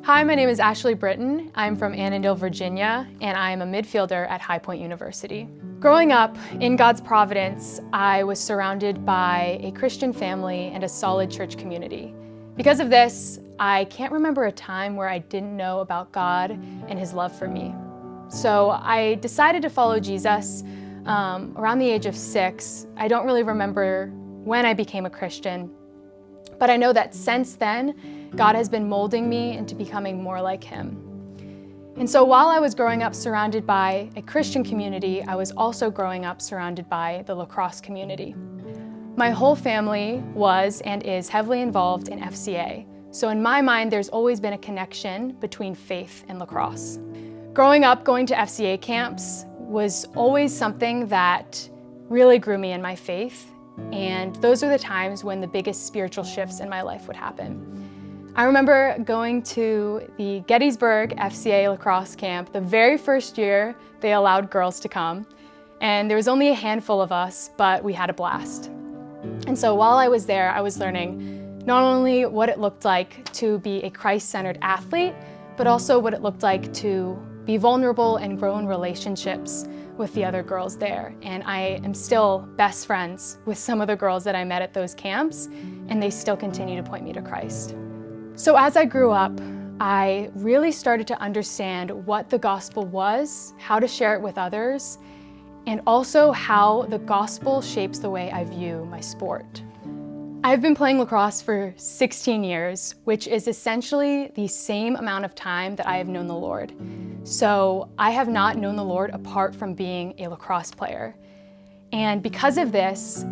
Hi, my name is Ashley Britton. I'm from Annandale, Virginia, and I am a midfielder at High Point University. Growing up in God's providence, I was surrounded by a Christian family and a solid church community. Because of this, I can't remember a time where I didn't know about God and His love for me. So I decided to follow Jesus around the age of 6. I don't really remember when I became a Christian, but I know that since then, God has been molding me into becoming more like Him. And so while I was growing up surrounded by a Christian community, I was also growing up surrounded by the lacrosse community. My whole family was and is heavily involved in FCA. So in my mind, there's always been a connection between faith and lacrosse. Growing up, going to FCA camps was always something that really grew me in my faith. And those are the times when the biggest spiritual shifts in my life would happen. I remember going to the Gettysburg FCA lacrosse camp the very first year they allowed girls to come. And there was only a handful of us, but we had a blast. And so while I was there, I was learning not only what it looked like to be a Christ-centered athlete, but also what it looked like to be vulnerable and grow in relationships with the other girls there. And I am still best friends with some of the girls that I met at those camps, and they still continue to point me to Christ. So as I grew up, I really started to understand what the gospel was, how to share it with others, and also how the gospel shapes the way I view my sport. I've been playing lacrosse for 16 years, which is essentially the same amount of time that I have known the Lord. So I have not known the Lord apart from being a lacrosse player. And because of this,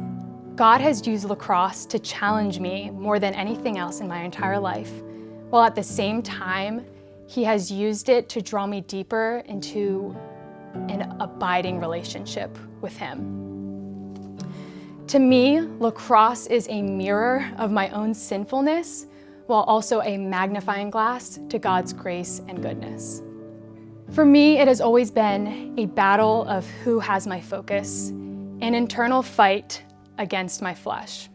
God has used lacrosse to challenge me more than anything else in my entire life, while at the same time, He has used it to draw me deeper into an abiding relationship with Him. To me, lacrosse is a mirror of my own sinfulness, while also a magnifying glass to God's grace and goodness. For me, it has always been a battle of who has my focus, an internal fight against my flesh.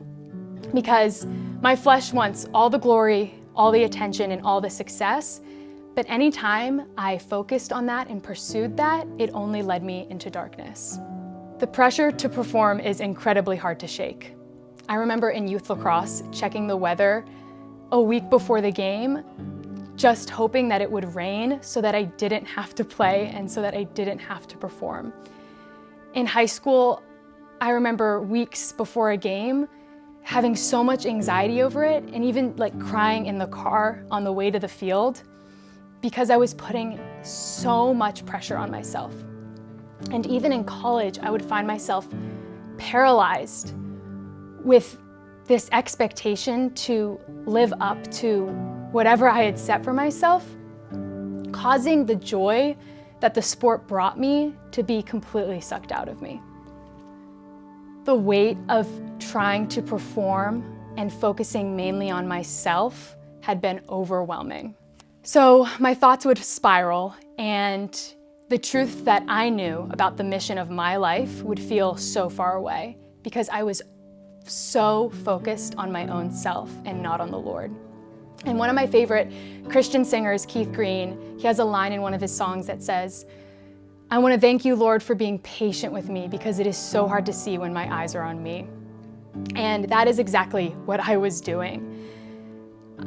Because my flesh wants all the glory, all the attention, and all the success, but anytime I focused on that and pursued that, it only led me into darkness. The pressure to perform is incredibly hard to shake. I remember in youth lacrosse checking the weather a week before the game, just hoping that it would rain so that I didn't have to play and so that I didn't have to perform. In high school, I remember weeks before a game having so much anxiety over it and even crying in the car on the way to the field because I was putting so much pressure on myself. And even in college, I would find myself paralyzed with this expectation to live up to whatever I had set for myself, causing the joy that the sport brought me to be completely sucked out of me. The weight of trying to perform and focusing mainly on myself had been overwhelming. So my thoughts would spiral, and the truth that I knew about the mission of my life would feel so far away because I was so focused on my own self and not on the Lord. And one of my favorite Christian singers, Keith Green, he has a line in one of his songs that says, "I want to thank you, Lord, for being patient with me because it is so hard to see when my eyes are on me." And that is exactly what I was doing.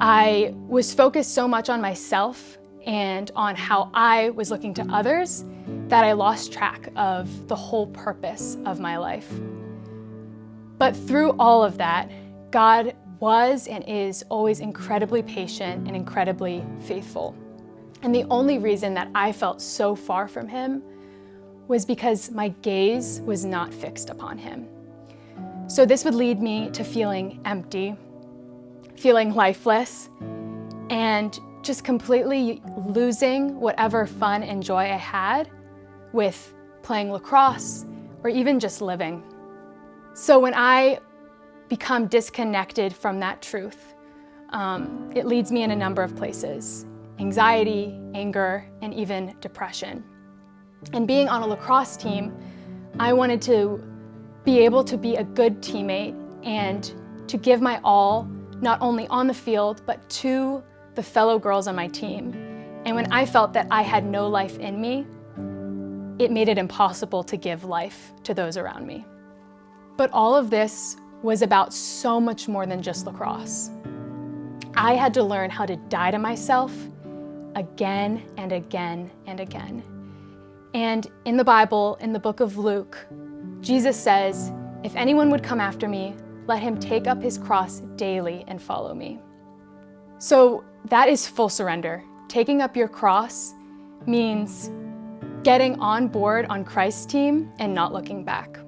I was focused so much on myself and on how I was looking to others that I lost track of the whole purpose of my life. But through all of that, God was and is always incredibly patient and incredibly faithful. And the only reason that I felt so far from Him was because my gaze was not fixed upon Him. So this would lead me to feeling empty, feeling lifeless, and just completely losing whatever fun and joy I had with playing lacrosse or even just living. So when I become disconnected from that truth, it leads me in a number of places: anxiety, anger, and even depression. And being on a lacrosse team, I wanted to be able to be a good teammate and to give my all, not only on the field, but to the fellow girls on my team. And when I felt that I had no life in me, it made it impossible to give life to those around me. But all of this was about so much more than just lacrosse. I had to learn how to die to myself again and again and again. And in the Bible, in the book of Luke, Jesus says, "If anyone would come after me, let him take up his cross daily and follow me." So that is full surrender. Taking up your cross means getting on board on Christ's team and not looking back.